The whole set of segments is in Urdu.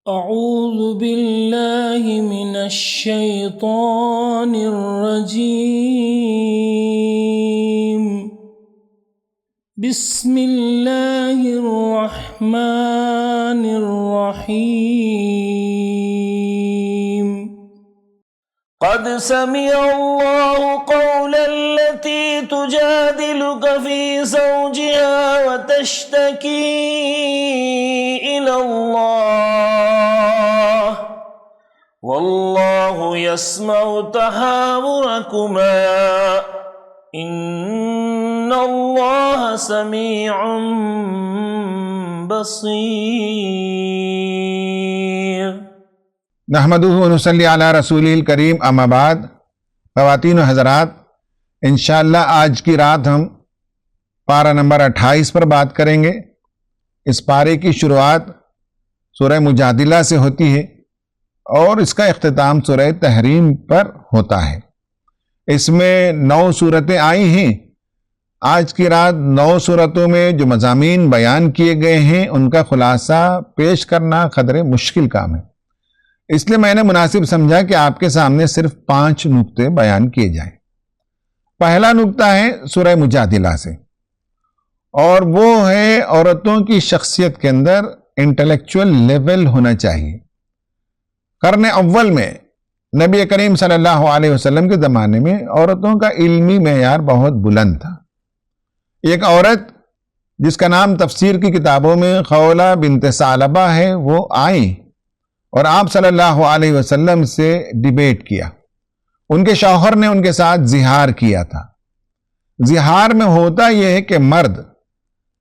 أعوذ بالله من الشيطان الرجيم. بسم الله الرحمن الرحيم. قد سمع الله قول التي تجادلك في زوجها وتشتكي إلى الله والله يسمع تحاوركما إن الله سميع بصير. نحمدہ و نصلی علی رسولہ الکریم، اما بعد. خواتین و حضرات، انشاءاللہ آج کی رات ہم پارہ نمبر 28 پر بات کریں گے. اس پارے کی شروعات سورہ مجادلہ سے ہوتی ہے اور اس کا اختتام سورہ تحریم پر ہوتا ہے. اس میں 9 صورتیں آئی ہیں. آج کی رات 9 صورتوں میں جو مضامین بیان کیے گئے ہیں ان کا خلاصہ پیش کرنا قدرے مشکل کام ہے، اس لیے میں نے مناسب سمجھا کہ آپ کے سامنے صرف 5 نقطے بیان کیے جائیں. پہلا نقطہ ہے سورہ مجادلہ سے، اور وہ ہے عورتوں کی شخصیت کے اندر انٹلیکچول لیول ہونا چاہیے. قرن اول میں نبی کریم صلی اللہ علیہ وسلم کے زمانے میں عورتوں کا علمی معیار بہت بلند تھا. ایک عورت جس کا نام تفسیر کی کتابوں میں خولہ بنت ثعلبہ ہے، وہ آئیں اور آپ صلی اللہ علیہ وسلم سے ڈیبیٹ کیا. ان کے شوہر نے ان کے ساتھ زہار کیا تھا. زہار میں ہوتا یہ ہے کہ مرد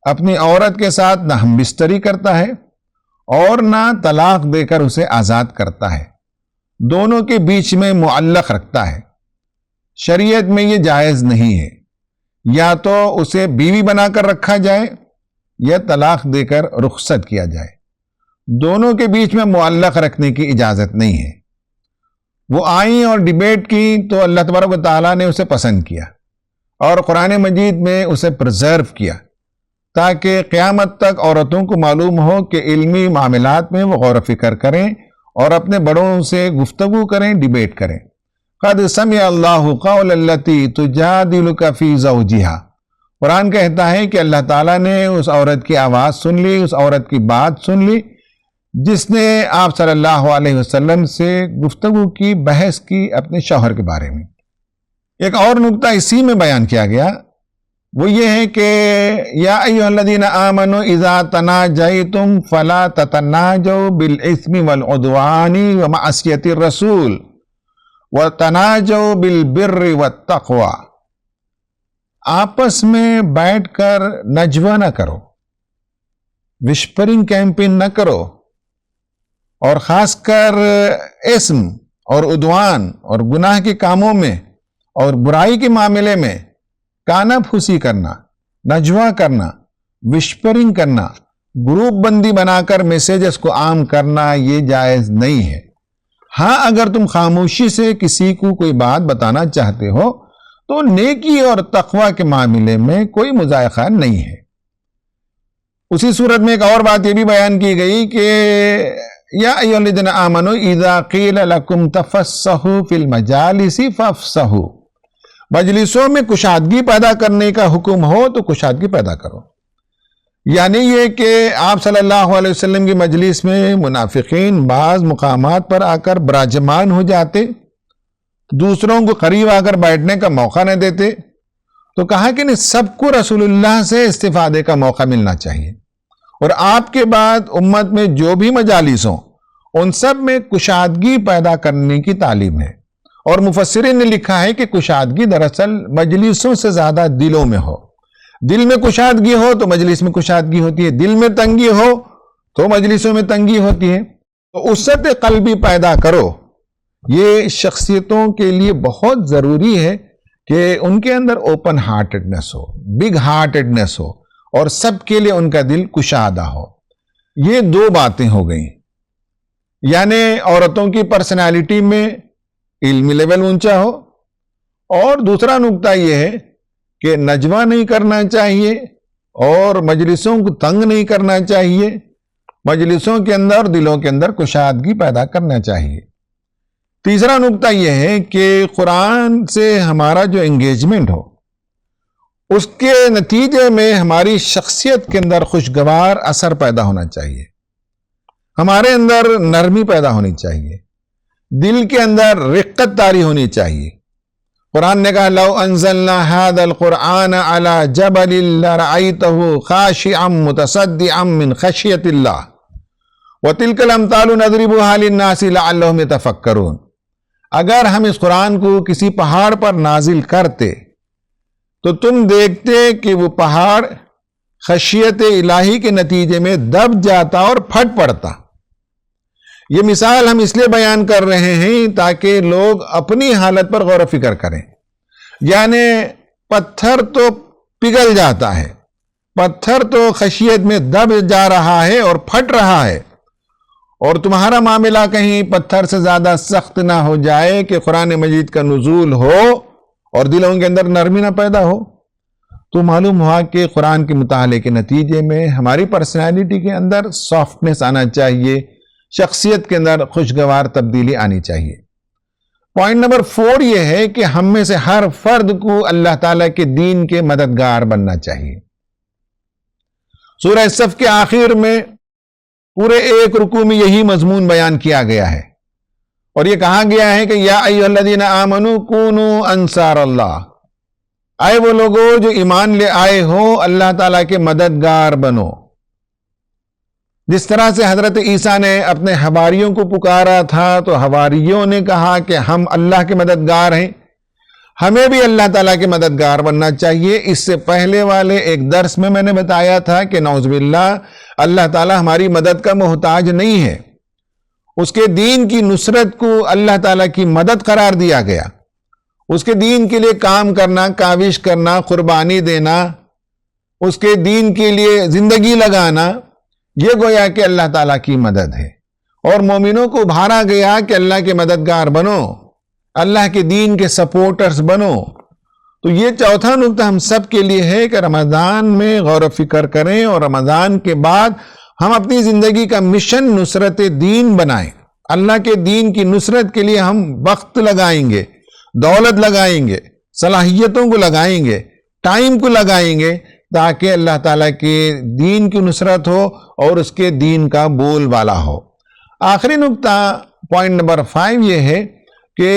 اپنی عورت کے ساتھ نہ ہم بستری کرتا ہے اور نہ طلاق دے کر اسے آزاد کرتا ہے، دونوں کے بیچ میں معلق رکھتا ہے. شریعت میں یہ جائز نہیں ہے. یا تو اسے بیوی بنا کر رکھا جائے یا طلاق دے کر رخصت کیا جائے. دونوں کے بیچ میں معلق رکھنے کی اجازت نہیں ہے. وہ آئیں اور ڈیبیٹ کی تو اللہ تبارک و تعالیٰ نے اسے پسند کیا اور قرآن مجید میں اسے پرزرو کیا تاکہ قیامت تک عورتوں کو معلوم ہو کہ علمی معاملات میں وہ غور و فکر کریں اور اپنے بڑوں سے گفتگو کریں، ڈیبیٹ کریں. قد سمع اللہ قول التی تجادلک فی زوجہا. قرآن کہتا ہے کہ اللہ تعالیٰ نے اس عورت کی آواز سن لی، اس عورت کی بات سن لی جس نے آپ صلی اللہ علیہ وسلم سے گفتگو کی، بحث کی اپنے شوہر کے بارے میں. ایک اور نقطہ اسی میں بیان کیا گیا، وہ یہ ہے کہ یا ایھا الذین آمنوا اذا تناجیتم فلا تتناجوا بالاثم والعدوان ومعصیۃ الرسول وتناجوا بالبر والتقوى. آپس میں بیٹھ کر نجوہ نہ کرو، وشپرنگ کیمپین نہ کرو، اور خاص کر اسم اور عدوان اور گناہ کے کاموں میں اور برائی کے معاملے میں کانا پھوسی کرنا، نجوہ کرنا، وشپرنگ کرنا، گروپ بندی بنا کر میسیجز کو عام کرنا، یہ جائز نہیں ہے. ہاں، اگر تم خاموشی سے کسی کو کوئی بات بتانا چاہتے ہو تو نیکی اور تقوی کے معاملے میں کوئی مضائقہ نہیں ہے. اسی صورت میں ایک اور بات یہ بھی بیان کی گئی کہ یا ایھا الذین آمنوا اذا قیل لکم تفصحوا فی المجالس فافصحوا. مجلسوں میں کشادگی پیدا کرنے کا حکم ہو تو کشادگی پیدا کرو. یعنی یہ کہ آپ صلی اللہ علیہ وسلم کی مجلس میں منافقین بعض مقامات پر آ کر براجمان ہو جاتے، دوسروں کو قریب آ کر بیٹھنے کا موقع نہ دیتے، تو کہا کہ نہیں، سب کو رسول اللہ سے استفادے کا موقع ملنا چاہیے. اور آپ کے بعد امت میں جو بھی مجالس ہوں ان سب میں کشادگی پیدا کرنے کی تعلیم ہے. اور مفسرین نے لکھا ہے کہ کشادگی دراصل مجلسوں سے زیادہ دلوں میں ہو. دل میں کشادگی ہو تو مجلس میں کشادگی ہوتی ہے، دل میں تنگی ہو تو مجلسوں میں تنگی ہوتی ہے. تو وسعت قلبی پیدا کرو. یہ شخصیتوں کے لیے بہت ضروری ہے کہ ان کے اندر اوپن ہارٹڈنس ہو، بگ ہارٹڈنس ہو، اور سب کے لیے ان کا دل کشادہ ہو. یہ 2 باتیں ہو گئیں. یعنی عورتوں کی پرسنالٹی میں علمی لیول اونچا ہو، اور دوسرا نقطہ یہ ہے کہ نجوہ نہیں کرنا چاہیے اور مجلسوں کو تنگ نہیں کرنا چاہیے. مجلسوں کے اندر اور دلوں کے اندر کشادگی پیدا کرنا چاہیے۔ تیسرا نقطہ یہ ہے کہ قرآن سے ہمارا جو انگیجمنٹ ہو، اس کے نتیجے میں ہماری شخصیت کے اندر خوشگوار اثر پیدا ہونا چاہیے، ہمارے اندر نرمی پیدا ہونی چاہیے، دل کے اندر رقت طاری ہونی چاہیے۔ قرآن نے کہا لو انزلنا هذا القرآن على جبل لرأيته خاشعا متصدعا من خشية الله وتلك الامثال نضربها للناس لعلهم يتفكرون۔ اگر ہم اس قرآن کو کسی پہاڑ پر نازل کرتے تو تم دیکھتے کہ وہ پہاڑ خشیت الہی کے نتیجے میں دب جاتا اور پھٹ پڑتا۔ یہ مثال ہم اس لیے بیان کر رہے ہیں تاکہ لوگ اپنی حالت پر غور و فکر کریں۔ یعنی پتھر تو پگھل جاتا ہے، پتھر تو خشیت میں دب جا رہا ہے اور پھٹ رہا ہے، اور تمہارا معاملہ کہیں پتھر سے زیادہ سخت نہ ہو جائے کہ قرآن مجید کا نزول ہو اور دلوں کے اندر نرمی نہ پیدا ہو۔ تو معلوم ہوا کہ قرآن کے مطالعے کے نتیجے میں ہماری پرسنالٹی کے اندر سافٹنس آنا چاہیے، شخصیت کے اندر خوشگوار تبدیلی آنی چاہیے۔ پوائنٹ نمبر 4 یہ ہے کہ ہم میں سے ہر فرد کو اللہ تعالیٰ کے دین کے مددگار بننا چاہیے۔ سورہ صف کے آخر میں پورے ایک رکوع میں یہی مضمون بیان کیا گیا ہے، اور یہ کہا گیا ہے کہ یا ایھا الذین آمنوا کونوا انصار اللہ، اے وہ لوگوں جو ایمان لے آئے ہو اللہ تعالیٰ کے مددگار بنو۔ جس طرح سے حضرت عیسیٰ نے اپنے حواریوں کو پکارا تھا تو حواریوں نے کہا کہ ہم اللہ کے مددگار ہیں، ہمیں بھی اللہ تعالیٰ کے مددگار بننا چاہیے۔ اس سے پہلے والے ایک درس میں نے بتایا تھا کہ نعوذ باللہ اللہ تعالیٰ ہماری مدد کا محتاج نہیں ہے، اس کے دین کی نصرت کو اللہ تعالیٰ کی مدد قرار دیا گیا۔ اس کے دین کے لیے کام کرنا، کاوش کرنا، قربانی دینا، اس کے دین کے لیے زندگی لگانا، یہ گویا کہ اللہ تعالیٰ کی مدد ہے، اور مومنوں کو ابھارا گیا کہ اللہ کے مددگار بنو، اللہ کے دین کے سپورٹرز بنو۔ تو یہ چوتھا نقطہ ہم سب کے لیے ہے کہ رمضان میں غور و فکر کریں، اور رمضان کے بعد ہم اپنی زندگی کا مشن نصرت دین بنائیں۔ اللہ کے دین کی نصرت کے لیے ہم وقت لگائیں گے، دولت لگائیں گے، صلاحیتوں کو لگائیں گے، ٹائم کو لگائیں گے، تاکہ اللہ تعالیٰ کے دین کی نصرت ہو اور اس کے دین کا بول بالا ہو۔ آخری نقطہ پوائنٹ نمبر 5 یہ ہے کہ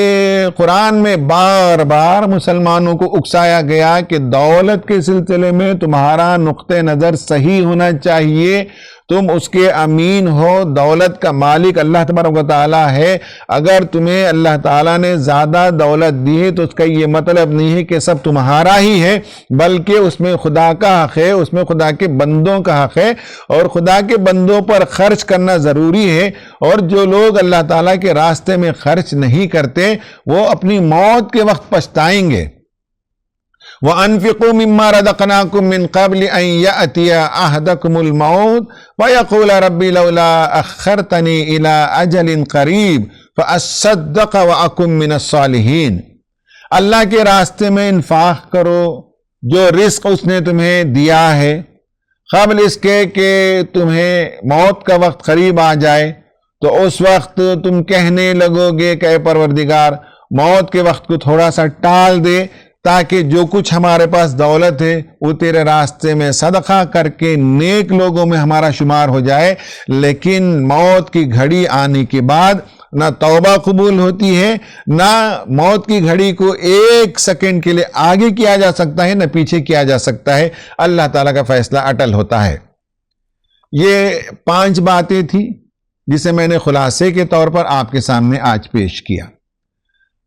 قرآن میں بار بار مسلمانوں کو اکسایا گیا کہ دولت کے سلسلے میں تمہارا نقطہ نظر صحیح ہونا چاہیے، تم اس کے امین ہو، دولت کا مالک اللہ تبارک و تعالیٰ ہے۔ اگر تمہیں اللہ تعالیٰ نے زیادہ دولت دی ہے تو اس کا یہ مطلب نہیں ہے کہ سب تمہارا ہی ہے، بلکہ اس میں خدا کا حق ہے، اس میں خدا کے بندوں کا حق ہے، اور خدا کے بندوں پر خرچ کرنا ضروری ہے۔ اور جو لوگ اللہ تعالیٰ کے راستے میں خرچ نہیں کرتے وہ اپنی موت کے وقت پچھتائیں گے۔ وَأَنفِقُوا مِمَّا رَزَقْنَاكُم مِّن قَبْلِ أَن يَأْتِيَ أَحَدَكُمُ الْمَوْتُ فَيَقُولَ رَبِّ لَوْلَا أَخَّرْتَنِي إِلَىٰ أَجَلٍ قَرِيبٍ فَأَصَّدَّقَ وَأَكُن مِّنَ الصَّالِحِينَ۔ اللہ کے راستے میں انفاق کرو، جو رزق اس نے تمہیں دیا ہے، قبل اس کے کہ تمہیں موت کا وقت قریب آ جائے، تو اس وقت تم کہنے لگو گے کہ اے پروردگار موت کے وقت کو تھوڑا سا ٹال دے، تاکہ جو کچھ ہمارے پاس دولت ہے وہ تیرے راستے میں صدقہ کر کے نیک لوگوں میں ہمارا شمار ہو جائے۔ لیکن موت کی گھڑی آنے کے بعد نہ توبہ قبول ہوتی ہے، نہ موت کی گھڑی کو ایک سیکنڈ کے لیے آگے کیا جا سکتا ہے، نہ پیچھے کیا جا سکتا ہے۔ اللہ تعالیٰ کا فیصلہ اٹل ہوتا ہے۔ یہ 5 باتیں تھیں جسے میں نے خلاصے کے طور پر آپ کے سامنے آج پیش کیا۔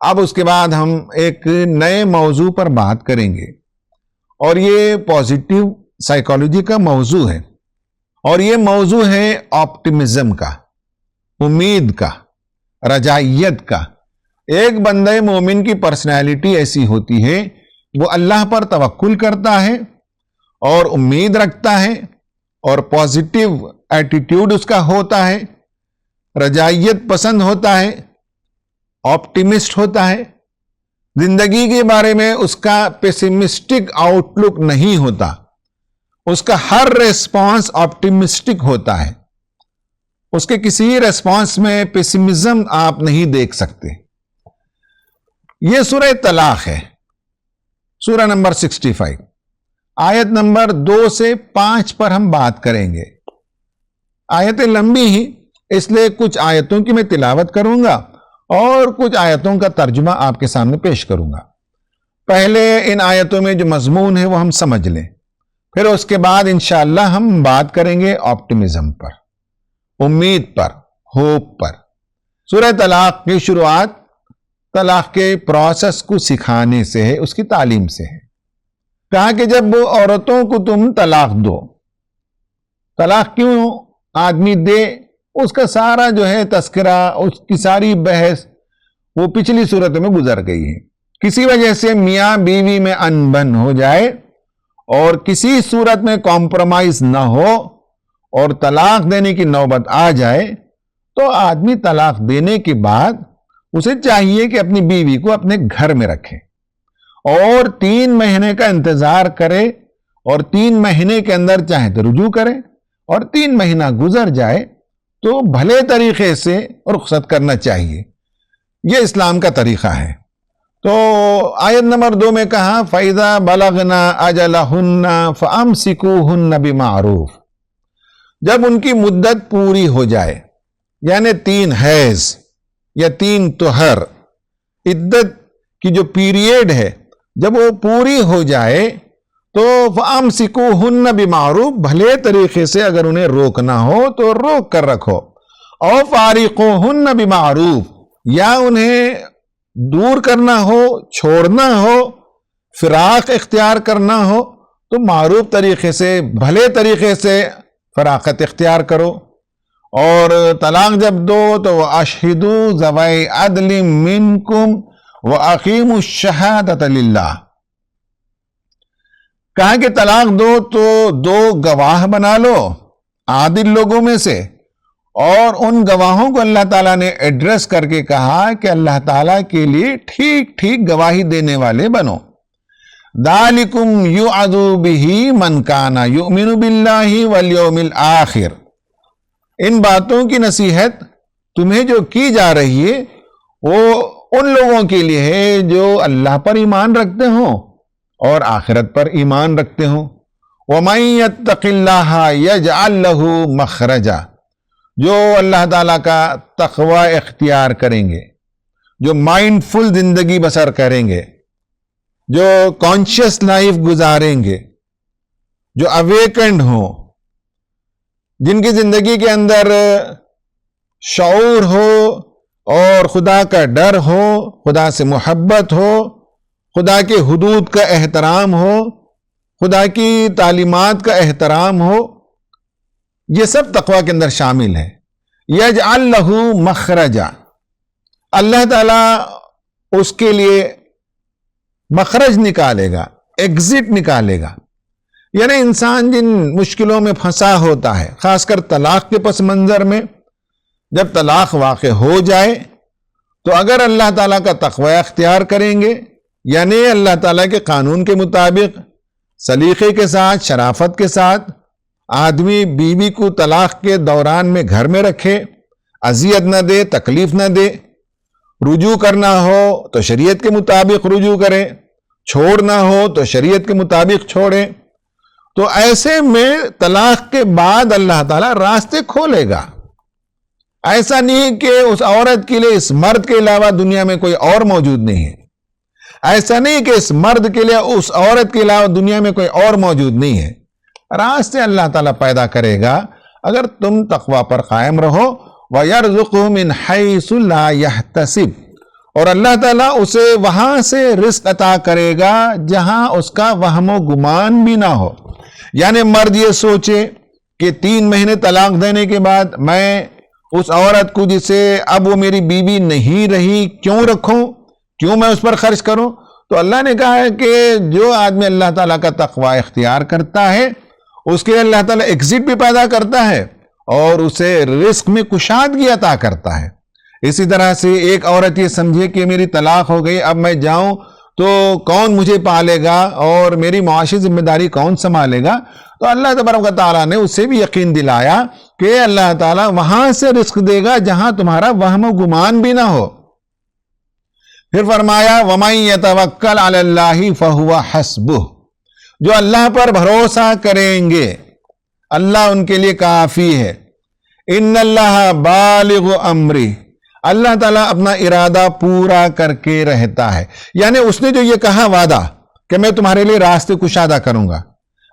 اب اس کے بعد ہم ایک نئے موضوع پر بات کریں گے، اور یہ پازیٹیو سائیکالوجی کا موضوع ہے، اور یہ موضوع ہے آپٹیمزم کا، امید کا، رجائیت کا۔ ایک بندہ مومن کی پرسنالٹی ایسی ہوتی ہے، وہ اللہ پر توکل کرتا ہے اور امید رکھتا ہے، اور پازیٹیو ایٹیٹیوڈ اس کا ہوتا ہے، رجائیت پسند ہوتا ہے، آپٹیمسٹ ہوتا ہے۔ زندگی کے بارے میں اس کا پیسیمسٹک آؤٹ لک نہیں ہوتا، اس کا ہر ریسپانس آپٹیمسٹک ہوتا ہے۔ اس کے کسی ریسپانس میں پیسمزم آپ نہیں دیکھ سکتے۔ یہ سورہ طلاق ہے، سورہ نمبر 65، آیت نمبر 2 سے 5 پر ہم بات کریں گے۔ آیتیں لمبی ہی، اس لیے کچھ آیتوں کی میں تلاوت کروں گا اور کچھ آیتوں کا ترجمہ آپ کے سامنے پیش کروں گا۔ پہلے ان آیتوں میں جو مضمون ہے وہ ہم سمجھ لیں، پھر اس کے بعد انشاءاللہ ہم بات کریں گے آپٹیمزم پر، امید پر، ہوپ پر۔ سورہ طلاق کی شروعات طلاق کے پروسیس کو سکھانے سے ہے، اس کی تعلیم سے ہے۔ کہا کہ جب عورتوں کو تم طلاق دو، طلاق کیوں آدمی دے، اس کا سارا جو ہے تذکرہ، اس کی ساری بحث وہ پچھلی صورتوں میں گزر گئی ہے۔ کسی وجہ سے میاں بیوی میں انبن ہو جائے اور کسی صورت میں کمپرومائز نہ ہو اور طلاق دینے کی نوبت آ جائے تو آدمی طلاق دینے کے بعد اسے چاہیے کہ اپنی بیوی کو اپنے گھر میں رکھے اور 3 مہینے کا انتظار کرے، اور 3 مہینے کے اندر چاہے تو رجوع کرے، اور 3 مہینہ گزر جائے تو بھلے طریقے سے رخصت کرنا چاہیے۔ یہ اسلام کا طریقہ ہے۔ تو آیت نمبر 2 میں کہا فَإِذَا بَلَغْنَا أَجَلَهُنَّ فَأَمْسِكُوهُنَّ بِمَعْرُوفٍ، جب ان کی مدت پوری ہو جائے، یعنی 3 حیض یا 3 طہر، عدت کی جو پیریڈ ہے جب وہ پوری ہو جائے تو فَأَمْسِكُوهُنَّ بِمَعْرُوفٍ، بھلے طریقے سے اگر انہیں روکنا ہو تو روک کر رکھو، اور فَارِقُوهُنَّ بِمَعْرُوفٍ، یا انہیں دور کرنا ہو، چھوڑنا ہو، فراق اختیار کرنا ہو تو معروف طریقے سے، بھلے طریقے سے فراقت اختیار کرو۔ اور طلاق جب دو تو وَأَشْهِدُوا ذَوَيْ عَدْلٍ مِّنْكُمْ وَأَقِيمُوا الشَّهَادَةَ لِلَّهِ، کہا کہ طلاق دو تو 2 گواہ بنا لو عادل لوگوں میں سے، اور ان گواہوں کو اللہ تعالیٰ نے ایڈریس کر کے کہا کہ اللہ تعالیٰ کے لیے ٹھیک ٹھیک گواہی دینے والے بنو۔ ذَلِكُمْ يُعَظُ بِهِ مَنْ كَانَ يُؤْمِنُ بِاللَّهِ وَالْيَوْمِ الْآخِرِ، ان باتوں کی نصیحت تمہیں جو کی جا رہی ہے وہ ان لوگوں کے لیے ہے جو اللہ پر ایمان رکھتے ہوں اور آخرت پر ایمان رکھتے ہوں۔ وَمَن يَتَّقِ اللَّهَ يَجْعَل لَّهُ مَخْرَجًا، جو اللہ تعالیٰ کا تقوی اختیار کریں گے، جو مائنڈ فل زندگی بسر کریں گے، جو کانشیس لائف گزاریں گے، جو اویکنڈ ہوں، جن کی زندگی کے اندر شعور ہو اور خدا کا ڈر ہو، خدا سے محبت ہو، خدا کے حدود کا احترام ہو، خدا کی تعلیمات کا احترام ہو، یہ سب تقوی کے اندر شامل ہے۔ یجعل لہ مخرجا، اللہ تعالیٰ اس کے لیے مخرج نکالے گا، ایگزٹ نکالے گا۔ یعنی انسان جن مشکلوں میں پھنسا ہوتا ہے، خاص کر طلاق کے پس منظر میں، جب طلاق واقع ہو جائے تو اگر اللہ تعالیٰ کا تقوی اختیار کریں گے، یعنی اللہ تعالیٰ کے قانون کے مطابق سلیقے کے ساتھ، شرافت کے ساتھ آدمی بیوی کو طلاق کے دوران میں گھر میں رکھے، اذیت نہ دے، تکلیف نہ دے، رجوع کرنا ہو تو شریعت کے مطابق رجوع کرے، چھوڑنا ہو تو شریعت کے مطابق چھوڑے، تو ایسے میں طلاق کے بعد اللہ تعالیٰ راستے کھولے گا۔ ایسا نہیں کہ اس عورت کے لیے اس مرد کے علاوہ دنیا میں کوئی اور موجود نہیں ہے، ایسا نہیں کہ اس مرد کے لیے اس عورت کے علاوہ دنیا میں کوئی اور موجود نہیں ہے۔ راستے اللہ تعالیٰ پیدا کرے گا اگر تم تقوی پر قائم رہو۔ وَيَرْزُقُهُ مِنْ حَيْثُ لَا يَحْتَسِبُ، اور اللہ تعالیٰ اسے وہاں سے رزق عطا کرے گا جہاں اس کا وہم و گمان بھی نہ ہو۔ یعنی مرد یہ سوچے کہ 3 مہینے طلاق دینے کے بعد میں اس عورت کو جسے اب وہ میری بیوی نہیں رہی کیوں رکھوں، کیوں میں اس پر خرچ کروں؟ تو اللہ نے کہا ہے کہ جو آدمی اللہ تعالیٰ کا تقوی اختیار کرتا ہے اس کے لیے اللہ تعالیٰ ایگزٹ بھی پیدا کرتا ہے اور اسے رزق میں کشادگی عطا کرتا ہے۔ اسی طرح سے ایک عورت یہ سمجھے کہ میری طلاق ہو گئی، اب میں جاؤں تو کون مجھے پالے گا اور میری معاشی ذمہ داری کون سنبھالے گا؟ تو اللہ تبارک و تعالیٰ نے اسے بھی یقین دلایا کہ اللہ تعالیٰ وہاں سے رزق دے گا جہاں تمہارا وہم و گمان بھی نہ ہو۔ پھر فرمایا وَمَن يَتَوَكَّلْ عَلَى اللَّهِ فَهُوَ حَسْبُهُ، جو اللہ پر بھروسہ کریں گے اللہ ان کے لیے کافی ہے۔ ان اللہ بالغ امری، اللہ تعالیٰ اپنا ارادہ پورا کر کے رہتا ہے۔ یعنی اس نے جو یہ کہا وعدہ کہ میں تمہارے لیے راستے کشادہ کروں گا،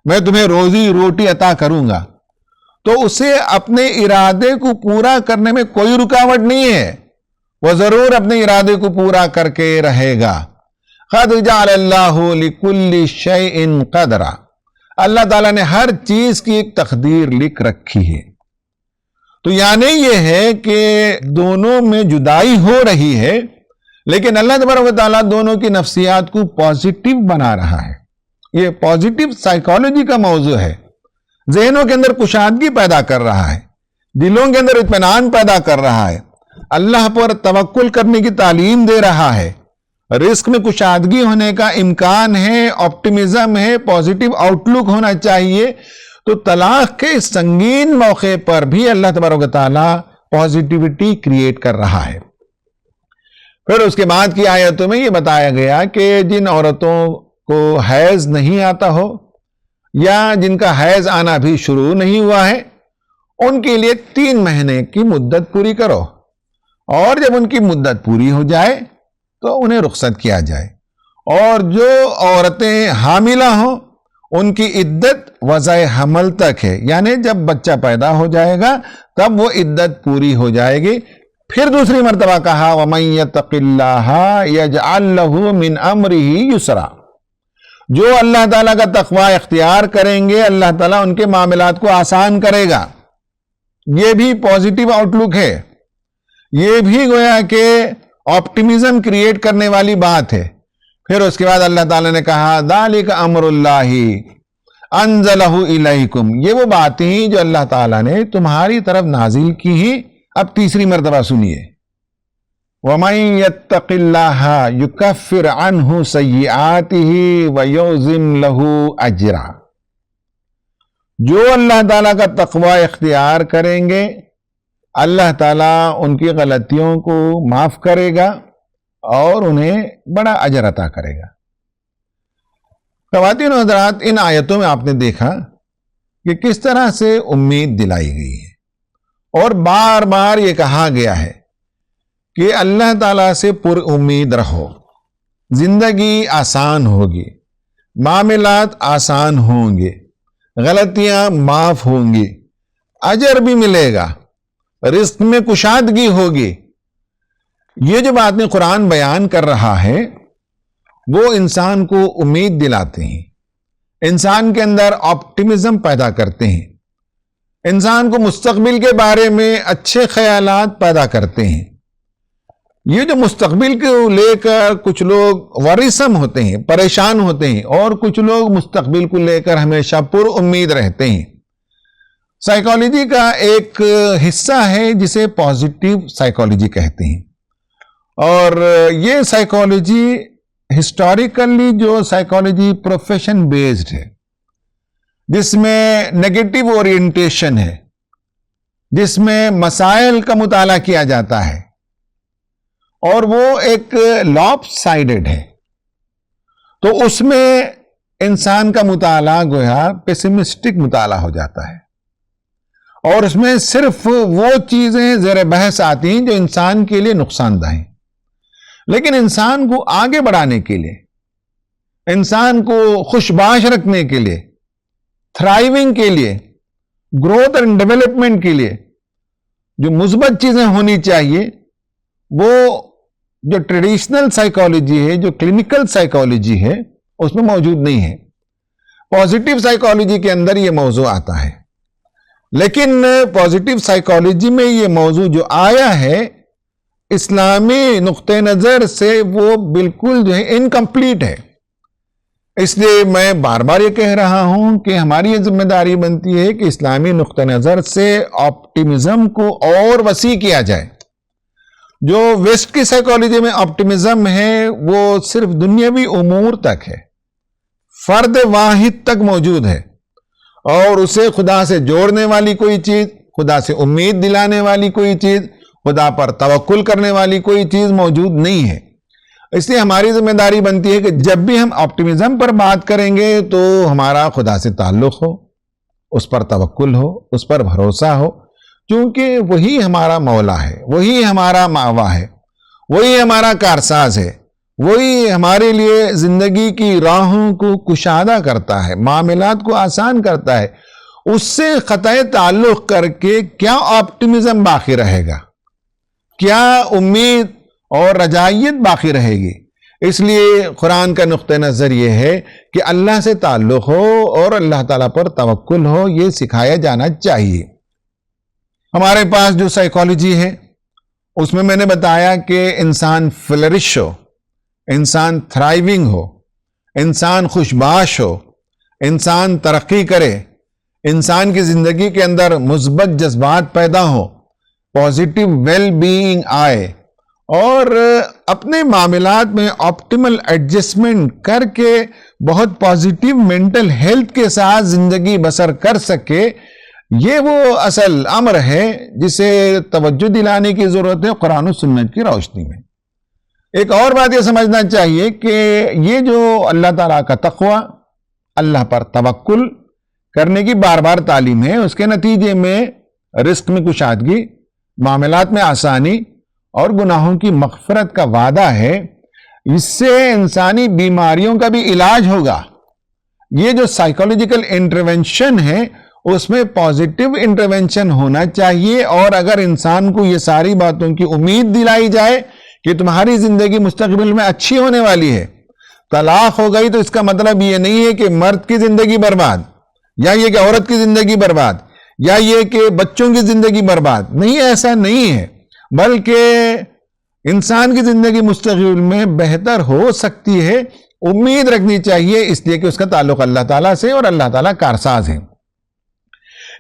میں تمہیں روزی روٹی عطا کروں گا، تو اسے اپنے ارادے کو پورا کرنے میں کوئی رکاوٹ نہیں ہے، وہ ضرور اپنے ارادے کو پورا کر کے رہے گا۔ قد جعل اللہ لکل شیء قدرا، اللہ تعالیٰ نے ہر چیز کی ایک تقدیر لکھ رکھی ہے۔ تو یعنی یہ ہے کہ دونوں میں جدائی ہو رہی ہے، لیکن اللہ تبارک و تعالیٰ دونوں کی نفسیات کو پازیٹیو بنا رہا ہے۔ یہ پازیٹیو سائیکالوجی کا موضوع ہے، ذہنوں کے اندر کشادگی پیدا کر رہا ہے، دلوں کے اندر اطمینان پیدا کر رہا ہے، اللہ پر توکل کرنے کی تعلیم دے رہا ہے، رزق میں کشادگی ہونے کا امکان ہے، آپٹیمزم ہے، پازیٹیو آؤٹ لک ہونا چاہیے۔ تو طلاق کے سنگین موقع پر بھی اللہ تبارک و تعالیٰ پازیٹیوٹی کریٹ کر رہا ہے۔ پھر اس کے بعد کی آیتوں میں یہ بتایا گیا کہ جن عورتوں کو حیض نہیں آتا ہو یا جن کا حیض آنا بھی شروع نہیں ہوا ہے، ان کے لیے 3 مہینے کی مدت پوری کرو، اور جب ان کی مدت پوری ہو جائے تو انہیں رخصت کیا جائے۔ اور جو عورتیں حاملہ ہوں ان کی عدت وضع حمل تک ہے، یعنی جب بچہ پیدا ہو جائے گا تب وہ عدت پوری ہو جائے گی۔ پھر دوسری مرتبہ کہا وَمَن يَتَّقِ اللَّهَ يَجْعَل لَّهُ مِنْ أَمْرِهِ يُسْرًا، جو اللہ تعالیٰ کا تقوی اختیار کریں گے اللہ تعالیٰ ان کے معاملات کو آسان کرے گا۔ یہ بھی پازیٹیو آؤٹ لک ہے، یہ بھی گویا کہ آپٹیمزم کریٹ کرنے والی بات ہے۔ پھر اس کے بعد اللہ تعالیٰ نے کہا ذَلِكَ أَمْرُ اللَّهِ أَنزَلَهُ إِلَيْكُمْ، یہ وہ باتیں جو اللہ تعالیٰ نے تمہاری طرف نازل کی ہیں۔ اب تیسری مرتبہ سنیے وَمَن يَتَّقِ اللَّهَ يُكَفِّرْ عَنْهُ سَيِّئَاتِهِ وَيُعْظِمْ لَهُ أَجْرًا، جو اللہ تعالیٰ کا تقوی اختیار کریں گے اللہ تعالیٰ ان کی غلطیوں کو معاف کرے گا اور انہیں بڑا اجر عطا کرے گا۔ خواتین و حضرات، ان آیتوں میں آپ نے دیکھا کہ کس طرح سے امید دلائی گئی ہے، اور بار بار یہ کہا گیا ہے کہ اللہ تعالیٰ سے پر امید رہو، زندگی آسان ہوگی، معاملات آسان ہوں گے، غلطیاں معاف ہوں گی، اجر بھی ملے گا، رزق میں کشادگی ہوگی۔ یہ جو باتیں قرآن بیان کر رہا ہے وہ انسان کو امید دلاتے ہیں، انسان کے اندر آپٹیمزم پیدا کرتے ہیں، انسان کو مستقبل کے بارے میں اچھے خیالات پیدا کرتے ہیں۔ یہ جو مستقبل کو لے کر کچھ لوگ ورثم ہوتے ہیں، پریشان ہوتے ہیں، اور کچھ لوگ مستقبل کو لے کر ہمیشہ پر امید رہتے ہیں۔ سائیکالوجی کا ایک حصہ ہے جسے پازیٹیو سائیکالوجی کہتے ہیں، اور یہ سائیکالوجی ہسٹوریکلی جو سائیکالوجی پروفیشن بیسڈ ہے، جس میں نیگیٹو اورینٹیشن ہے، جس میں مسائل کا مطالعہ کیا جاتا ہے، اور وہ ایک لاپ سائیڈڈ ہے، تو اس میں انسان کا مطالعہ گویا پیسمسٹک مطالعہ ہو جاتا ہے، اور اس میں صرف وہ چیزیں زیر بحث آتی ہیں جو انسان کے لیے نقصان دہ ہیں۔ لیکن انسان کو آگے بڑھانے کے لیے، انسان کو خوشباش رکھنے کے لیے، تھرائیونگ کے لیے، گروتھ اینڈ ڈیولپمنٹ کے لیے جو مثبت چیزیں ہونی چاہیے، وہ جو ٹریڈیشنل سائیکالوجی ہے، جو کلینکل سائیکالوجی ہے، اس میں موجود نہیں ہے۔ پازیٹیو سائیکالوجی کے اندر یہ موضوع آتا ہے، لیکن پازیٹیو سائیکالوجی میں یہ موضوع جو آیا ہے اسلامی نقطہ نظر سے وہ بالکل جو ہے انکمپلیٹ ہے۔ اس لیے میں بار بار یہ کہہ رہا ہوں کہ ہماری یہ ذمہ داری بنتی ہے کہ اسلامی نقطہ نظر سے آپٹیمزم کو اور وسیع کیا جائے، جو ویسٹ کی سائیکالوجی میں آپٹیمزم ہے وہ صرف دنیاوی امور تک ہے، فرد واحد تک موجود ہے، اور اسے خدا سے جوڑنے والی کوئی چیز، خدا سے امید دلانے والی کوئی چیز، خدا پر توکل کرنے والی کوئی چیز موجود نہیں ہے۔ اس لیے ہماری ذمہ داری بنتی ہے کہ جب بھی ہم آپٹیمزم پر بات کریں گے تو ہمارا خدا سے تعلق ہو، اس پر توکل ہو، اس پر بھروسہ ہو، کیونکہ وہی ہمارا مولا ہے، وہی ہمارا ماوا ہے، وہی ہمارا کارساز ہے، وہی ہمارے لیے زندگی کی راہوں کو کشادہ کرتا ہے، معاملات کو آسان کرتا ہے۔ اس سے قطع تعلق کر کے کیا آپٹیمزم باقی رہے گا، کیا امید اور رجائیت باقی رہے گی؟ اس لیے قرآن کا نقطہ نظر یہ ہے کہ اللہ سے تعلق ہو اور اللہ تعالیٰ پر توکل ہو، یہ سکھایا جانا چاہیے۔ ہمارے پاس جو سائیکالوجی ہے اس میں نے بتایا کہ انسان فلرش ہو، انسان تھرائیونگ ہو، انسان خوشباش ہو، انسان ترقی کرے، انسان کی زندگی کے اندر مثبت جذبات پیدا ہو، پازیٹیو ویل بینگ آئے، اور اپنے معاملات میں آپٹیمل ایڈجسٹمنٹ کر کے بہت پازیٹیو مینٹل ہیلتھ کے ساتھ زندگی بسر کر سکے، یہ وہ اصل امر ہے جسے توجہ دلانے کی ضرورت ہے قرآن و سنت کی روشنی میں۔ ایک اور بات یہ سمجھنا چاہیے کہ یہ جو اللہ تعالیٰ کا تقوی، اللہ پر توکل کرنے کی بار بار تعلیم ہے، اس کے نتیجے میں رزق میں کشادگی، معاملات میں آسانی اور گناہوں کی مغفرت کا وعدہ ہے۔ اس سے انسانی بیماریوں کا بھی علاج ہوگا۔ یہ جو سائیکولوجیکل انٹرونشن ہے اس میں پازیٹیو انٹرونشن ہونا چاہیے، اور اگر انسان کو یہ ساری باتوں کی امید دلائی جائے کہ تمہاری زندگی مستقبل میں اچھی ہونے والی ہے، طلاق ہو گئی تو اس کا مطلب یہ نہیں ہے کہ مرد کی زندگی برباد، یا یہ کہ عورت کی زندگی برباد، یا یہ کہ بچوں کی زندگی برباد، نہیں، ایسا نہیں ہے، بلکہ انسان کی زندگی مستقبل میں بہتر ہو سکتی ہے۔ امید رکھنی چاہیے، اس لیے کہ اس کا تعلق اللہ تعالیٰ سے، اور اللہ تعالیٰ کارساز ہے۔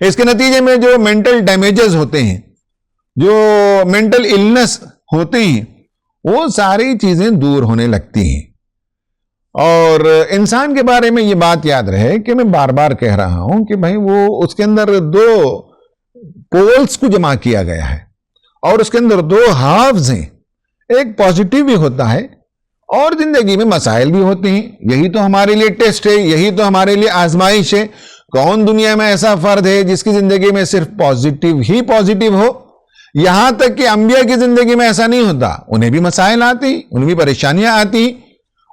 اس کے نتیجے میں جو مینٹل ڈیمیجز ہوتے ہیں، جو مینٹل النس ہوتے ہیں، وہ ساری چیزیں دور ہونے لگتی ہیں۔ اور انسان کے بارے میں یہ بات یاد رہے کہ میں بار بار کہہ رہا ہوں کہ بھائی وہ اس کے اندر دو پولز کو جمع کیا گیا ہے، اور اس کے اندر دو ہافز ہیں، ایک پازیٹیو بھی ہوتا ہے اور زندگی میں مسائل بھی ہوتے ہیں۔ یہی تو ہمارے لیے ٹیسٹ ہے، یہی تو ہمارے لیے آزمائش ہے۔ کون دنیا میں ایسا فرد ہے جس کی زندگی میں صرف پازیٹیو ہی پازیٹیو ہو؟ یہاں تک کہ انبیاء کی زندگی میں ایسا نہیں ہوتا، انہیں بھی مسائل آتی، انہیں بھی پریشانیاں آتی،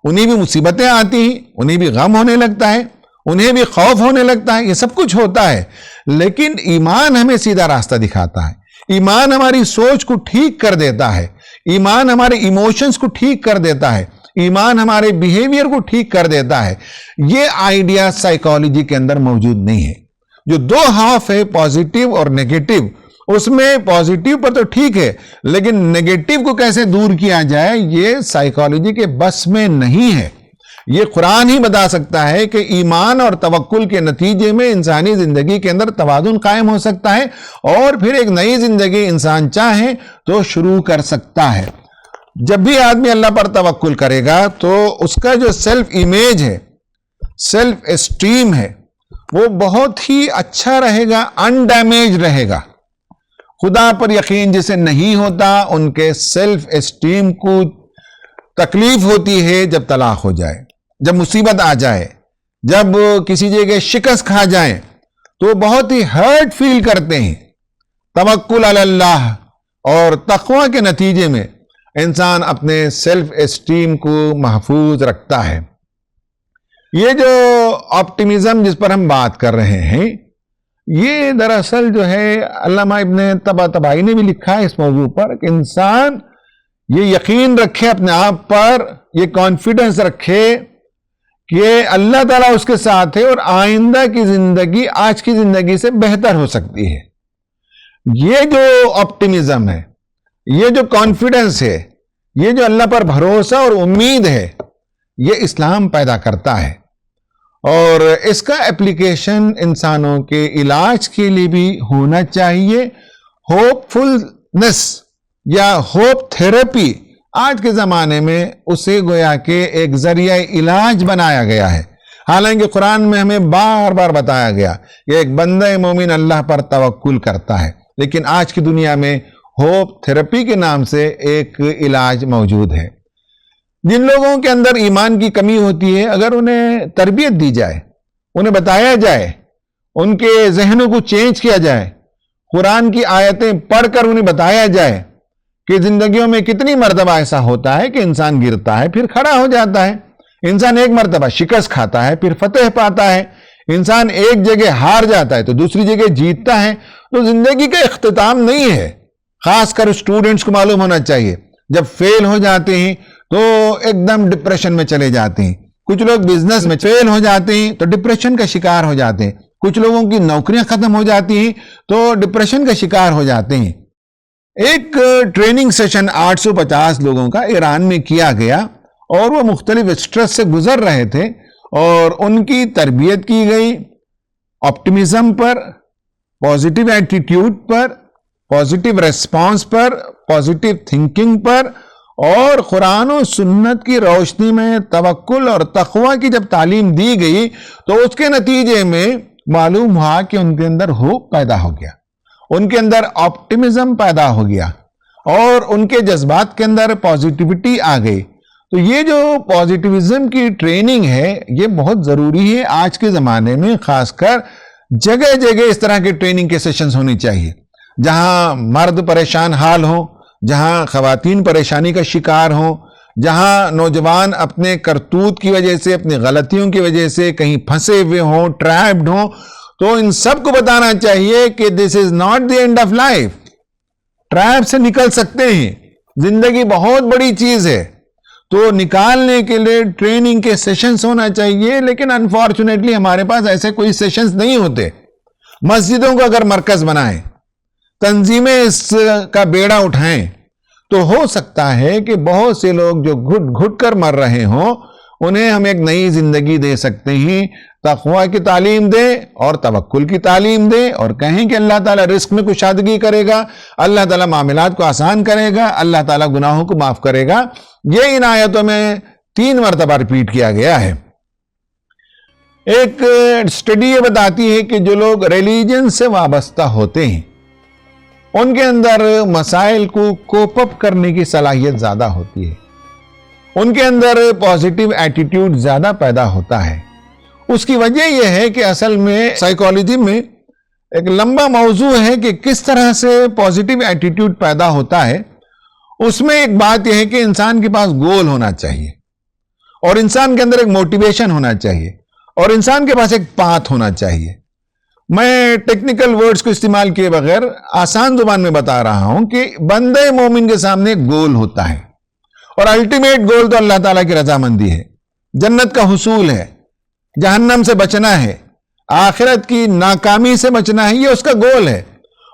انہیں بھی مصیبتیں آتی، انہیں بھی غم ہونے لگتا ہے، انہیں بھی خوف ہونے لگتا ہے، یہ سب کچھ ہوتا ہے۔ لیکن ایمان ہمیں سیدھا راستہ دکھاتا ہے، ایمان ہماری سوچ کو ٹھیک کر دیتا ہے، ایمان ہمارے ایموشنز کو ٹھیک کر دیتا ہے، ایمان ہمارے بیہیویئر کو ٹھیک کر دیتا ہے۔ یہ آئیڈیا سائیکالوجی کے اندر موجود نہیں ہے۔ جو دو ہاف ہے، پازیٹیو اور نیگیٹو، اس میں پازیٹیو پر تو ٹھیک ہے، لیکن نیگیٹو کو کیسے دور کیا جائے یہ سائیکالوجی کے بس میں نہیں ہے۔ یہ قرآن ہی بتا سکتا ہے کہ ایمان اور توکل کے نتیجے میں انسانی زندگی کے اندر توازن قائم ہو سکتا ہے، اور پھر ایک نئی زندگی انسان چاہے تو شروع کر سکتا ہے۔ جب بھی آدمی اللہ پر توکل کرے گا تو اس کا جو سیلف امیج ہے، سیلف اسٹیم ہے، وہ بہت ہی اچھا رہے گا، انڈیمیج رہے گا۔ خدا پر یقین جسے نہیں ہوتا، ان کے سیلف اسٹیم کو تکلیف ہوتی ہے جب طلاق ہو جائے، جب مصیبت آ جائے، جب کسی جگہ شکست کھا جائیں تو بہت ہی ہرٹ فیل کرتے ہیں۔ توکل علی اللہ اور تقوی کے نتیجے میں انسان اپنے سیلف اسٹیم کو محفوظ رکھتا ہے۔ یہ جو آپٹیمزم جس پر ہم بات کر رہے ہیں، یہ دراصل جو ہے علامہ ابن طباطبائی نے بھی لکھا ہے اس موضوع پر کہ انسان یہ یقین رکھے اپنے آپ پر، یہ کانفیڈنس رکھے کہ اللہ تعالیٰ اس کے ساتھ ہے اور آئندہ کی زندگی آج کی زندگی سے بہتر ہو سکتی ہے۔ یہ جو آپٹیمزم ہے، یہ جو کانفیڈنس ہے، یہ جو اللہ پر بھروسہ اور امید ہے، یہ اسلام پیدا کرتا ہے، اور اس کا اپلیکیشن انسانوں کے علاج کے لیے بھی ہونا چاہیے۔ ہوپ فلنس یا ہوپ تھراپی آج کے زمانے میں اسے گویا کہ ایک ذریعہ علاج بنایا گیا ہے. حالانکہ قرآن میں ہمیں بار بار بتایا گیا کہ ایک بندہ مومن اللہ پر توکل کرتا ہے، لیکن آج کی دنیا میں ہوپ تھراپی کے نام سے ایک علاج موجود ہے. جن لوگوں کے اندر ایمان کی کمی ہوتی ہے، اگر انہیں تربیت دی جائے، انہیں بتایا جائے، ان کے ذہنوں کو چینج کیا جائے، قرآن کی آیتیں پڑھ کر انہیں بتایا جائے کہ زندگیوں میں کتنی مرتبہ ایسا ہوتا ہے کہ انسان گرتا ہے پھر کھڑا ہو جاتا ہے، انسان ایک مرتبہ شکست کھاتا ہے پھر فتح پاتا ہے، انسان ایک جگہ ہار جاتا ہے تو دوسری جگہ جیتتا ہے. تو زندگی کا اختتام نہیں ہے. خاص کر اسٹوڈنٹس کو معلوم ہونا چاہیے، جب فیل ہو جاتے ہیں تو ایک دم ڈپریشن میں چلے جاتے ہیں. کچھ لوگ بزنس میں فیل ہو جاتے ہیں تو ڈپریشن کا شکار ہو جاتے ہیں. کچھ لوگوں کی نوکریاں ختم ہو جاتی ہیں تو ڈپریشن کا شکار ہو جاتے ہیں. ایک ٹریننگ سیشن 850 لوگوں کا ایران میں کیا گیا اور وہ مختلف اسٹریس سے گزر رہے تھے اور ان کی تربیت کی گئی آپٹیمزم پر، پازیٹیو ایٹیٹیوڈ پر، پازیٹیو ریسپانس پر، پازیٹیو تھنکنگ پر، اور قرآن و سنت کی روشنی میں توکل اور تقوی کی جب تعلیم دی گئی تو اس کے نتیجے میں معلوم ہوا کہ ان کے اندر ہوپ پیدا ہو گیا، ان کے اندر آپٹیمزم پیدا ہو گیا اور ان کے جذبات کے اندر پازیٹیوٹی آ گئی. تو یہ جو پازیٹیوزم کی ٹریننگ ہے یہ بہت ضروری ہے آج کے زمانے میں. خاص کر جگہ جگہ اس طرح کے ٹریننگ کے سیشنز ہونی چاہیے، جہاں مرد پریشان حال ہوں، جہاں خواتین پریشانی کا شکار ہوں، جہاں نوجوان اپنے کرتوت کی وجہ سے، اپنی غلطیوں کی وجہ سے کہیں پھنسے ہوئے ہوں، ٹریپڈ ہوں، تو ان سب کو بتانا چاہیے کہ this is not the end of life. Trap سے نکل سکتے ہیں، زندگی بہت بڑی چیز ہے، تو نکالنے کے لیے ٹریننگ کے سیشنز ہونا چاہیے. لیکن انفارچونیٹلی ہمارے پاس ایسے کوئی سیشنز نہیں ہوتے. مسجدوں کو اگر مرکز بنائیں، تنظیمیں اس کا بیڑا اٹھائیں، تو ہو سکتا ہے کہ بہت سے لوگ جو گھٹ گھٹ کر مر رہے ہوں انہیں ہم ایک نئی زندگی دے سکتے ہیں. تقوی کی تعلیم دیں اور توکل کی تعلیم دیں اور کہیں کہ اللہ تعالیٰ رزق میں کشادگی کرے گا، اللہ تعالیٰ معاملات کو آسان کرے گا، اللہ تعالیٰ گناہوں کو معاف کرے گا. یہ ان آیتوں میں 3 مرتبہ ریپیٹ کیا گیا ہے. ایک اسٹڈی یہ بتاتی ہے کہ جو لوگ ریلیجن سے وابستہ ہوتے ہیں ان کے اندر مسائل کو کوپ اپ کرنے کی صلاحیت زیادہ ہوتی ہے، ان کے اندر پازیٹیو ایٹیٹیوڈ زیادہ پیدا ہوتا ہے. اس کی وجہ یہ ہے کہ اصل میں سائیکالوجی میں ایک لمبا موضوع ہے کہ کس طرح سے پازیٹیو ایٹیٹیوڈ پیدا ہوتا ہے. اس میں ایک بات یہ ہے کہ انسان کے پاس گول ہونا چاہیے اور انسان کے اندر ایک موٹیویشن ہونا چاہیے اور انسان کے پاس ایک پاتھ ہونا چاہیے. میں ٹیکنیکل ورڈز کو استعمال کیے بغیر آسان زبان میں بتا رہا ہوں کہ بندے مومن کے سامنے ایک گول ہوتا ہے اور الٹیمیٹ گول تو اللہ تعالیٰ کی رضامندی ہے، جنت کا حصول ہے، جہنم سے بچنا ہے، آخرت کی ناکامی سے بچنا ہے، یہ اس کا گول ہے.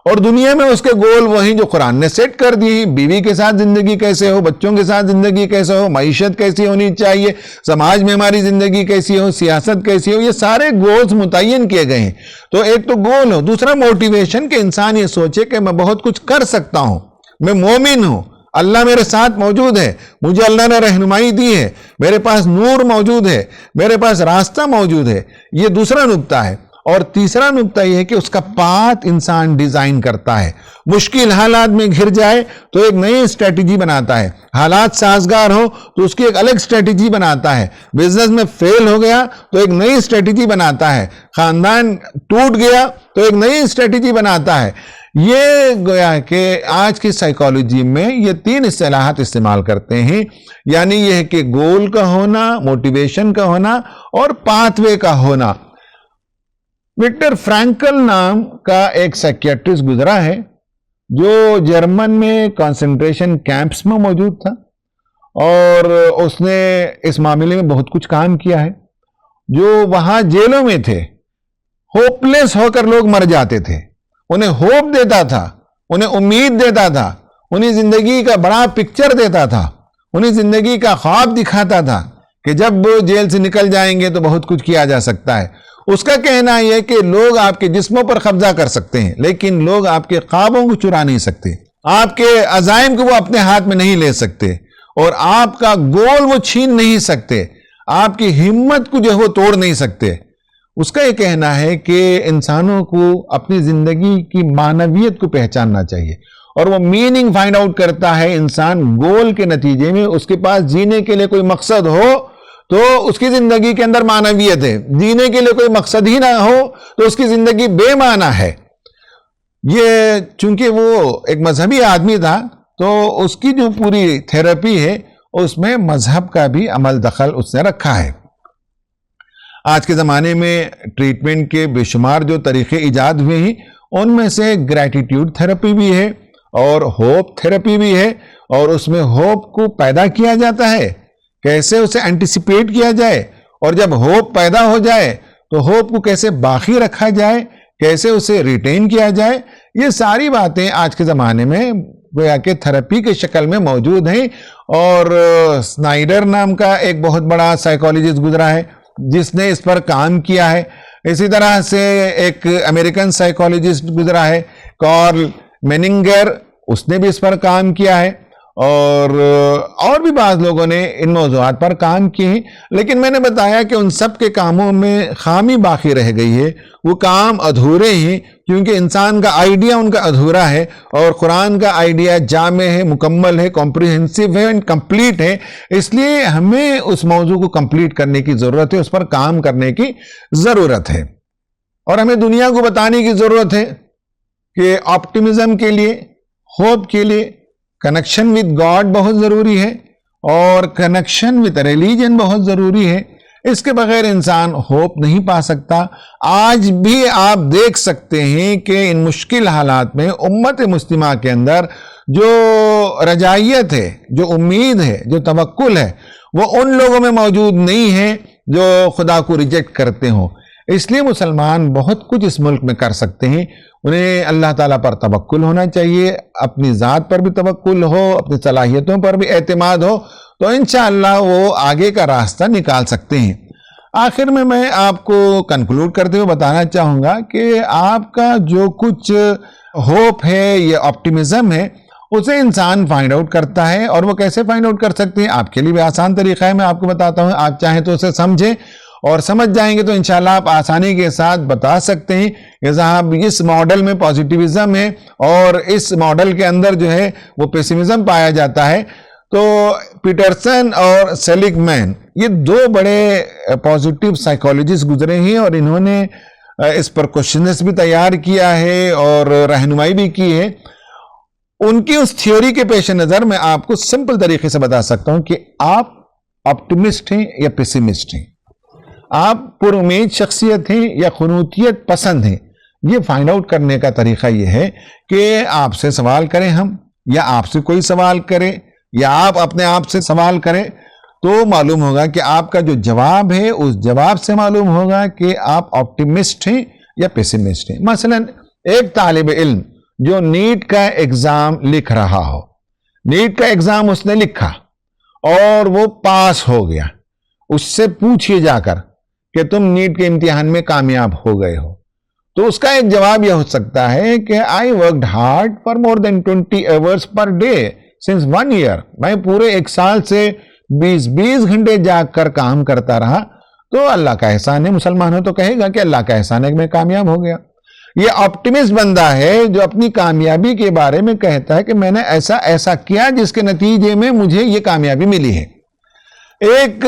اور دنیا میں اس کے گول وہی جو قرآن نے سیٹ کر دی. بیوی کے ساتھ زندگی کیسے ہو، بچوں کے ساتھ زندگی کیسے ہو، معیشت کیسی ہونی چاہیے، سماج میں ہماری زندگی کیسی ہو، سیاست کیسی ہو، یہ سارے گولز متعین کیے گئے ہیں. تو ایک تو گول ہو، دوسرا موٹیویشن کہ انسان یہ سوچے کہ میں بہت کچھ کر سکتا ہوں، میں مومن ہوں، اللہ میرے ساتھ موجود ہے، مجھے اللہ نے رہنمائی دی ہے، میرے پاس نور موجود ہے، میرے پاس راستہ موجود ہے. یہ دوسرا نقطہ ہے. اور تیسرا نقطہ یہ ہے کہ اس کا پاتھ انسان ڈیزائن کرتا ہے. مشکل حالات میں گھر جائے تو ایک نئی اسٹریٹجی بناتا ہے، حالات سازگار ہو تو اس کی ایک الگ اسٹریٹجی بناتا ہے، بزنس میں فیل ہو گیا تو ایک نئی اسٹریٹجی بناتا ہے، خاندان ٹوٹ گیا تو ایک نئی اسٹریٹجی بناتا ہے. یہ گویا کہ آج کی سائیکالوجی میں یہ 3 اصطلاحات استعمال کرتے ہیں، یعنی یہ ہے کہ گول کا ہونا، موٹیویشن کا ہونا اور پاتھ وے کا ہونا. وکٹر فرینکل نام کا ایک سائیکیٹرسٹ گزرا ہے جو جرمن میں کنسنٹریشن کیمپس میں موجود تھا اور اس نے اس معاملے میں بہت کچھ کام کیا ہے. جو وہاں جیلوں میں تھے، ہوپ لیس ہو کر لوگ مر جاتے تھے، انہیں ہوپ دیتا تھا، انہیں امید دیتا تھا، انہیں زندگی کا بڑا پکچر دیتا تھا، انہیں زندگی کا خواب دکھاتا تھا کہ جب جیل سے نکل جائیں گے تو بہت کچھ کیا جا سکتا ہے. اس کا کہنا یہ کہ لوگ آپ کے جسموں پر قبضہ کر سکتے ہیں لیکن لوگ آپ کے خوابوں کو چرا نہیں سکتے. آپ کے عزائم کو وہ اپنے ہاتھ میں نہیں لے سکتے اور آپ کا گول وہ چھین نہیں سکتے، آپ کی ہمت کو جو ہے وہ توڑ نہیں سکتے۔ اس کا یہ کہنا ہے کہ انسانوں کو اپنی زندگی کی معنویت کو پہچاننا چاہیے، اور وہ میننگ فائنڈ آؤٹ کرتا ہے انسان گول کے نتیجے میں۔ اس کے پاس جینے کے لیے کوئی مقصد ہو تو اس کی زندگی کے اندر معنویت ہے، جینے کے لیے کوئی مقصد ہی نہ ہو تو اس کی زندگی بے معنی ہے۔ یہ چونکہ وہ ایک مذہبی آدمی تھا تو اس کی جو پوری تھراپی ہے اس میں مذہب کا بھی عمل دخل اس نے رکھا ہے۔ آج کے زمانے میں ٹریٹمنٹ کے بے شمار جو طریقے ایجاد ہوئے ہیں، ان میں سے گریٹیٹیوڈ تھراپی بھی ہے اور ہوپ تھراپی بھی ہے، اور اس میں ہوپ کو پیدا کیا جاتا ہے، کیسے اسے اینٹیسپیٹ کیا جائے، اور جب ہوپ پیدا ہو جائے تو ہوپ کو کیسے باقی رکھا جائے، کیسے اسے ریٹین کیا جائے، یہ ساری باتیں آج کے زمانے میں گویا کہ تھراپی کے شکل میں موجود ہیں۔ اور سنائڈر نام کا ایک بہت بڑا سائیکالوجسٹ گزرا ہے جس نے اس پر کام کیا ہے۔ اسی طرح سے ایک امریکن سائیکالوجسٹ گزرا ہے کارل میننگر، اس نے بھی اس پر کام کیا ہے، اور بھی بعض لوگوں نے ان موضوعات پر کام کیے ہیں۔ لیکن میں نے بتایا کہ ان سب کے کاموں میں خامی باقی رہ گئی ہے، وہ کام ادھورے ہیں کیونکہ انسان کا آئیڈیا ان کا ادھورا ہے، اور قرآن کا آئیڈیا جامع ہے، مکمل ہے، کمپریہنسو ہے، کمپلیٹ ہے۔ اس لیے ہمیں اس موضوع کو کمپلیٹ کرنے کی ضرورت ہے، اس پر کام کرنے کی ضرورت ہے، اور ہمیں دنیا کو بتانے کی ضرورت ہے کہ آپٹیمزم کے لیے، ہوپ کے لیے کنیکشن وتھ گاڈ بہت ضروری ہے، اور کنیکشن وتھ ریلیجن بہت ضروری ہے۔ اس کے بغیر انسان ہوپ نہیں پا سکتا۔ آج بھی آپ دیکھ سکتے ہیں کہ ان مشکل حالات میں امت مسلمہ کے اندر جو رجائیت ہے، جو امید ہے، جو توکل ہے، وہ ان لوگوں میں موجود نہیں ہے جو خدا کو ریجیکٹ کرتے ہوں۔ اس لیے مسلمان بہت کچھ اس ملک میں کر سکتے ہیں، انہیں اللہ تعالیٰ پر توکل ہونا چاہیے، اپنی ذات پر بھی توکل ہو، اپنی صلاحیتوں پر بھی اعتماد ہو، تو انشاءاللہ وہ آگے کا راستہ نکال سکتے ہیں۔ آخر میں آپ کو کنکلوڈ کرتے ہوئے بتانا چاہوں گا کہ آپ کا جو کچھ ہوپ ہے یا آپٹیمزم ہے اسے انسان فائنڈ آؤٹ کرتا ہے، اور وہ کیسے فائنڈ آؤٹ کر سکتے ہیں آپ کے لیے بھی آسان طریقہ ہے، میں آپ کو بتاتا ہوں۔ آپ چاہیں تو اسے سمجھیں، اور سمجھ جائیں گے تو انشاءاللہ آپ آسانی کے ساتھ بتا سکتے ہیں کہ صاحب اس ماڈل میں پازیٹیوزم ہے اور اس ماڈل کے اندر جو ہے وہ پیسیمزم پایا جاتا ہے۔ تو پیٹرسن اور سیلگ مین یہ دو بڑے پازیٹیو سائیکالوجسٹ گزرے ہیں، اور انہوں نے اس پر کوشچنز بھی تیار کیا ہے اور رہنمائی بھی کی ہے۔ ان کی اس تھیوری کے پیش نظر میں آپ کو سمپل طریقے سے بتا سکتا ہوں کہ آپ آپٹیمسٹ ہیں یا پیسیمسٹ ہیں، آپ پر امید شخصیت ہیں یا قنوطیت پسند ہیں۔ یہ فائنڈ آؤٹ کرنے کا طریقہ یہ ہے کہ آپ سے سوال کریں ہم، یا آپ سے کوئی سوال کرے، یا آپ اپنے آپ سے سوال کریں، تو معلوم ہوگا کہ آپ کا جو جواب ہے اس جواب سے معلوم ہوگا کہ آپ آپٹیمسٹ ہیں یا پیسیمسٹ ہیں۔ مثلا ایک طالب علم جو نیٹ کا ایگزام لکھ رہا ہو، نیٹ کا ایگزام اس نے لکھا اور وہ پاس ہو گیا، اس سے پوچھئے جا کر کہ تم نیٹ کے امتحان میں کامیاب ہو گئے ہو، تو اس کا ایک جواب یہ ہو سکتا ہے کہ I worked hard for more than 20 hours per day since 1 year۔ میں پورے ایک سال سے 20 گھنٹے جاگ کر کام کرتا رہا، تو اللہ کا احسان ہے۔ مسلمان ہو تو کہے گا کہ اللہ کا احسان ہے کہ میں کامیاب ہو گیا۔ یہ آپٹیمسٹ بندہ ہے جو اپنی کامیابی کے بارے میں کہتا ہے کہ میں نے ایسا کیا جس کے نتیجے میں مجھے یہ کامیابی ملی ہے۔ ایک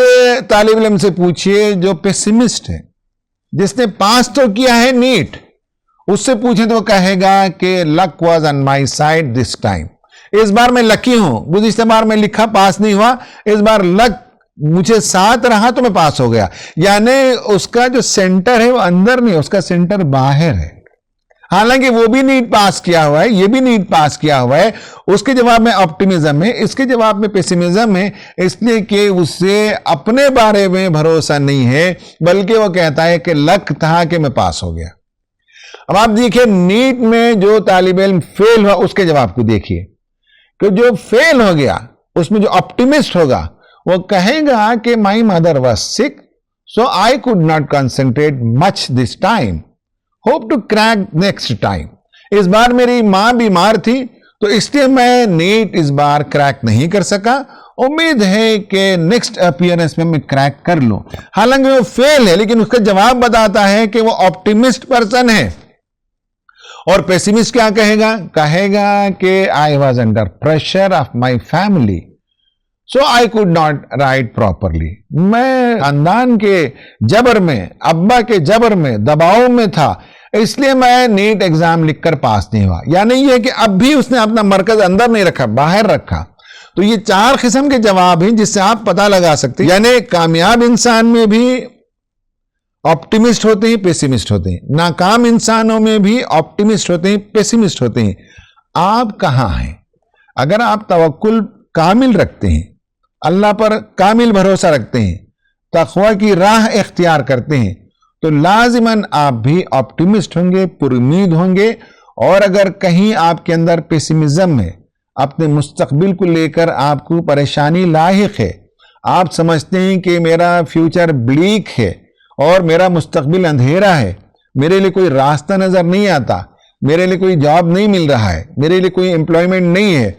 طالب علم سے پوچھئے جو پیسیمسٹ ہے، جس نے پاس تو کیا ہے نیٹ، اس سے پوچھیں تو وہ کہے گا کہ luck was on my side this time۔ اس بار میں لکی ہوں، گزشتہ بار میں لکھا پاس نہیں ہوا، اس بار لک مجھے ساتھ رہا تو میں پاس ہو گیا۔ یعنی اس کا جو سینٹر ہے وہ اندر نہیں، اس کا سینٹر باہر ہے۔ حالانکہ وہ بھی نیٹ پاس کیا ہوا ہے، یہ بھی نیٹ پاس کیا ہوا ہے، اس کے جواب میں آپٹیمزم ہے، اس کے جواب میں پیسیمزم ہے، اس لیے کہ اسے اپنے بارے میں بھروسہ نہیں ہے، بلکہ وہ کہتا ہے کہ لک تھا کہ میں پاس ہو گیا۔ اب آپ دیکھیں نیٹ میں جو طالب علم فیل ہوا اس کے جواب کو دیکھیے، کہ جو فیل ہو گیا اس میں جو آپٹیمسٹ ہوگا وہ کہے گا کہ my mother was sick so I could not concentrate much this time, hope to crack next time۔ اس بار میری ماں بیمار تھی تو اس لیے میں نیٹ اس بار کریک نہیں کر سکا. امید ہے کہ نیکسٹ اپیئرنس میں کریک کر لوں. حالانکہ وہ فیل ہے لیکن اس کا جواب بتاتا ہے کہ وہ آپٹیمسٹ پرسن ہے. اور پیسیمسٹ کیا کہے گا؟ کہے گا کہ I was under pressure of my family, so I could not write properly. میں خاندان کے جبر میں، ابا کے جبر میں، دباؤ میں تھا، اس لیے میں نیٹ ایگزام لکھ کر پاس نہیں ہوا. یعنی یہ کہ اب بھی اس نے اپنا مرکز اندر نہیں رکھا، باہر رکھا. تو یہ 4 قسم کے جواب ہیں جس سے آپ پتہ لگا سکتے ہیں. یعنی کامیاب انسان میں بھی آپٹیمسٹ ہوتے ہیں، پیسیمسٹ ہوتے ہیں. ناکام انسانوں میں بھی آپٹیمسٹ ہوتے ہیں، پیسیمسٹ ہوتے ہیں. آپ کہاں ہیں؟ اگر آپ توکل کامل رکھتے ہیں، اللہ پر کامل بھروسہ رکھتے ہیں، تقوی کی راہ اختیار کرتے ہیں، تو لازماً آپ بھی آپٹیمسٹ ہوں گے، پر امید ہوں گے. اور اگر کہیں آپ کے اندر پیسیمزم ہے، اپنے مستقبل کو لے کر آپ کو پریشانی لاحق ہے، آپ سمجھتے ہیں کہ میرا فیوچر بلیک ہے اور میرا مستقبل اندھیرا ہے، میرے لیے کوئی راستہ نظر نہیں آتا، میرے لیے کوئی جاب نہیں مل رہا ہے، میرے لیے کوئی امپلائمنٹ نہیں ہے،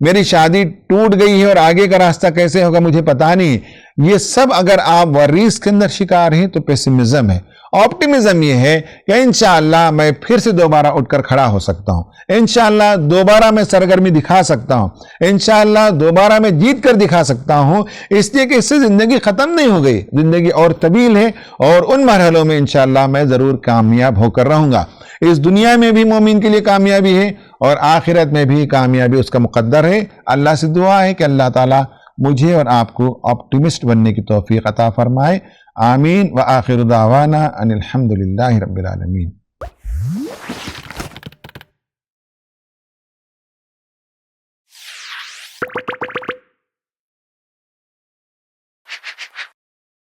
میری شادی ٹوٹ گئی ہے اور آگے کا راستہ کیسے ہوگا مجھے پتا نہیں. یہ سب اگر آپ وریز کے اندر شکار ہیں تو پیسیمزم ہے. آپٹیمزم یہ ہے کہ انشاءاللہ میں پھر سے دوبارہ اٹھ کر کھڑا ہو سکتا ہوں، انشاءاللہ دوبارہ میں سرگرمی دکھا سکتا ہوں، انشاءاللہ دوبارہ میں جیت کر دکھا سکتا ہوں. اس لیے کہ اس سے زندگی ختم نہیں ہو گئی، زندگی اور طویل ہے، اور ان مرحلوں میں انشاءاللہ میں ضرور کامیاب ہو کر رہوں گا. اس دنیا میں بھی مومن کے لیے کامیابی ہے اور آخرت میں بھی کامیابی اس کا مقدر ہے. اللہ سے دعا ہے کہ اللہ تعالیٰ مجھے اور آپ کو آپٹیمسٹ بننے کی توفیق عطا فرمائے. آمین. وآخر دعوانا ان الحمدللہ رب العالمین.